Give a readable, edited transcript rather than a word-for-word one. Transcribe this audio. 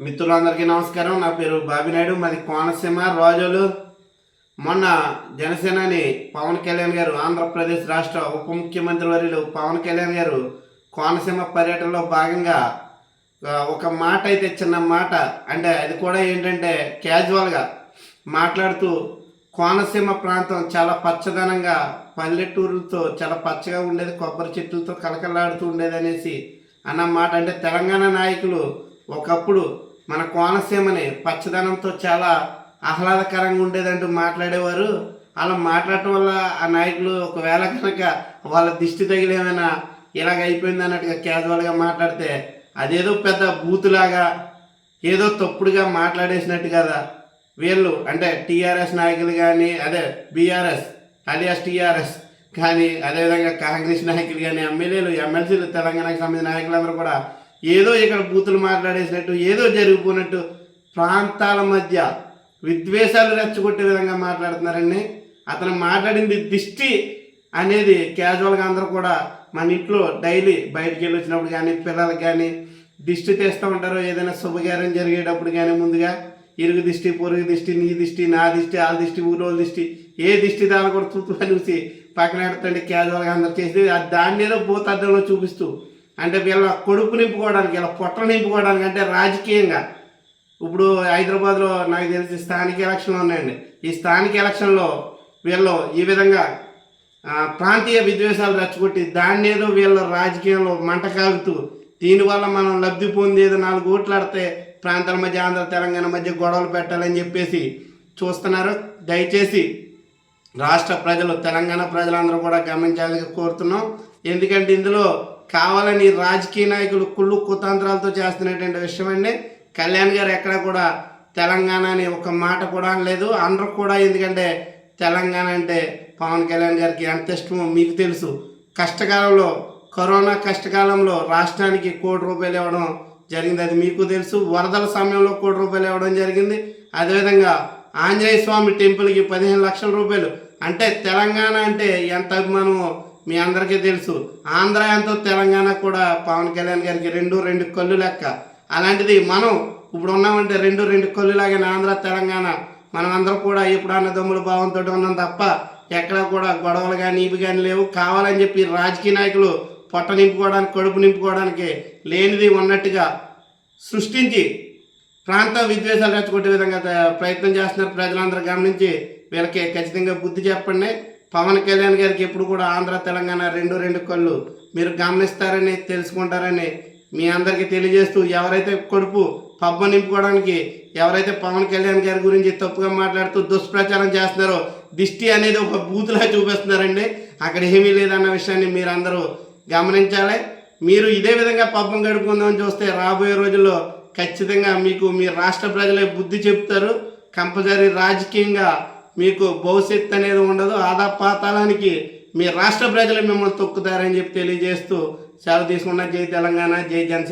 మిత్రులందరికీ నమస్కారం. నా పేరు బాబినాయుడు, మాది కోనసీమ రాజోలు. మొన్న జనసేనాని పవన్ కళ్యాణ్ గారు, ఆంధ్రప్రదేశ్ రాష్ట్ర ఉప ముఖ్యమంత్రి వర్యులు పవన్ కళ్యాణ్ గారు కోనసీమ పర్యటనలో భాగంగా ఒక మాట అయితే, చిన్న మాట అంటే అది కూడా ఏంటంటే క్యాజువల్గా మాట్లాడుతూ కోనసీమ ప్రాంతం చాలా పచ్చదనంగా, పల్లెటూరులతో చాలా పచ్చగా ఉండేది, కొబ్బరి చెట్లతో కలకలాడుతూ ఉండేది అనేసి అన్న మాట. అంటే తెలంగాణ నాయకులు ఒకప్పుడు మన కోనసీమని పచ్చదనంతో చాలా ఆహ్లాదకరంగా ఉండేదంటూ మాట్లాడేవారు. అలా మాట్లాడటం వల్ల ఆ నాయకులు ఒకవేళ కనుక వాళ్ళ దిష్టి తగిలేమైనా ఇలాగ అయిపోయింది అన్నట్టుగా క్యాజువల్గా మాట్లాడితే అదేదో పెద్ద బూతులాగా, ఏదో తప్పుడుగా మాట్లాడేసినట్టు కదా. వీళ్ళు అంటే టీఆర్ఎస్ నాయకులు కానీ, అదే బీఆర్ఎస్ అలియాస్ టీఆర్ఎస్ కానీ, అదేవిధంగా కాంగ్రెస్ నాయకులు కానీ, ఎమ్మెల్యేలు ఎమ్మెల్సీలు, తెలంగాణకు సంబంధించిన నాయకులందరూ కూడా ఏదో ఇక్కడ బూతులు మాట్లాడేసినట్టు, ఏదో జరిగిపోయినట్టు ప్రాంతాల మధ్య విద్వేషాలు రెచ్చగొట్టే విధంగా మాట్లాడుతున్నారండి. అతను మాట్లాడింది దిష్టి అనేది క్యాజువల్గా అందరూ కూడా మన ఇంట్లో డైలీ బయటికి వెళ్ళి వచ్చినప్పుడు కానీ, పిల్లలకి కానీ దిష్టి తీస్తూ ఉంటారు. ఏదైనా శుభకార్యం జరిగేటప్పుడు కానీ ముందుగా ఇరుగు దిష్టి, పొరుగు దిష్టి, నీ దిష్టి, నా దిష్టి, వాళ్ళ దిష్టి, ఊరోళ్ళ దిష్టి, ఏ దిష్టి దాని కూడా చూస్తూ చూసి పక్కన పెడుతుంటే క్యాజువల్గా అందరూ చేసి దాన్ని ఏదో భూతార్థంలో చూపిస్తూ, అంటే వీళ్ళ కొడుకు నింపుకోవడానికి, వీళ్ళ పొట్టలు నింపుకోవడానికి, అంటే రాజకీయంగా. ఇప్పుడు హైదరాబాద్లో నాకు తెలిసి స్థానిక ఎలక్షన్లు ఉన్నాయండి. ఈ స్థానిక ఎలక్షన్లో వీళ్ళు ఈ విధంగా ప్రాంతీయ విద్వేషాలు రెచ్చగొట్టి దాన్ని ఏదో వీళ్ళ రాజకీయంలో మంట కాగుతూ, దీనివల్ల మనం లబ్ధి పొందేది 4 ఓట్లు ఆడితే ప్రాంతాల మధ్య, ఆంధ్ర తెలంగాణ మధ్య గొడవలు పెట్టాలని చెప్పేసి చూస్తున్నారు. దయచేసి రాష్ట్ర ప్రజలు, తెలంగాణ ప్రజలందరూ కూడా గమనించాలని కోరుతున్నాం. ఎందుకంటే ఇందులో కావాలని రాజకీయ నాయకులు కుళ్ళు కుతంత్రాలతో చేస్తున్నటువంటి విషయం అండి. కళ్యాణ్ గారు ఎక్కడ కూడా తెలంగాణ అని ఒక మాట కూడా లేదు, అందరూ కూడా. ఎందుకంటే తెలంగాణ అంటే పవన్ కళ్యాణ్ గారికి ఎంత ఇష్టమో మీకు తెలుసు. కష్టకాలంలో, కరోనా కష్టకాలంలో రాష్ట్రానికి ₹1 కోటి ఇవ్వడం జరిగింది, అది మీకు తెలుసు. వరదల సమయంలో ₹1 కోటి ఇవ్వడం జరిగింది. అదేవిధంగా ఆంజనేయ స్వామి టెంపుల్కి ₹15 లక్షల. అంటే తెలంగాణ అంటే ఎంత అభిమానమో మీ అందరికీ తెలుసు. ఆంధ్ర ఎంతో, తెలంగాణ కూడా పవన్ కళ్యాణ్ గారికి రెండు కళ్ళు లెక్క. అలాంటిది మనం ఇప్పుడు ఉన్నామంటే రెండు కళ్ళు లాగానే ఆంధ్ర తెలంగాణ మనం అందరం కూడా ఎప్పుడు అన్నదమ్ముల భావంతో ఉన్నాం తప్ప ఎక్కడ కూడా గొడవలు కానీ ఇవి కానీ లేవు. కావాలని చెప్పి రాజకీయ నాయకులు పొట్ట నింపుకోవడానికి, కడుపు నింపుకోవడానికి లేనిది ఉన్నట్టుగా సృష్టించి ప్రాంత విద్వేషాలు రెచ్చగొట్టే విధంగా ప్రయత్నం చేస్తున్నారు. ప్రజలందరూ గమనించి వీళ్ళకి ఖచ్చితంగా బుద్ధి చెప్పండి. పవన్ కళ్యాణ్ గారికి ఎప్పుడు కూడా ఆంధ్ర తెలంగాణ రెండు కళ్ళు మీరు గమనిస్తారని, తెలుసుకుంటారని మీ అందరికీ తెలియజేస్తూ, ఎవరైతే కడుపు పబ్బ నింపుకోవడానికి, ఎవరైతే పవన్ కళ్యాణ్ గారి గురించి తప్పుగా మాట్లాడుతూ దుష్ప్రచారం చేస్తున్నారో, దిష్టి అనేది ఒక బూతులా చూపిస్తున్నారండి. అక్కడ ఏమీ లేదన్న విషయాన్ని మీరు అందరూ గమనించాలి. మీరు ఇదే విధంగా పబ్బం గడుపుకుందామని చూస్తే రాబోయే రోజుల్లో ఖచ్చితంగా మీకు మీ రాష్ట్ర ప్రజలే బుద్ధి చెప్తారు. కంపల్సరీ రాజకీయంగా మీకు భవిష్యత్తు అనేది ఉండదు. ఆదాపాతాళానికి మీ రాష్ట్ర ప్రజలు మిమ్మల్ని తొక్కుతారని చెప్పి తెలియజేస్తూ సెలవు తీసుకున్న. జై తెలంగాణ, జై జనసేన.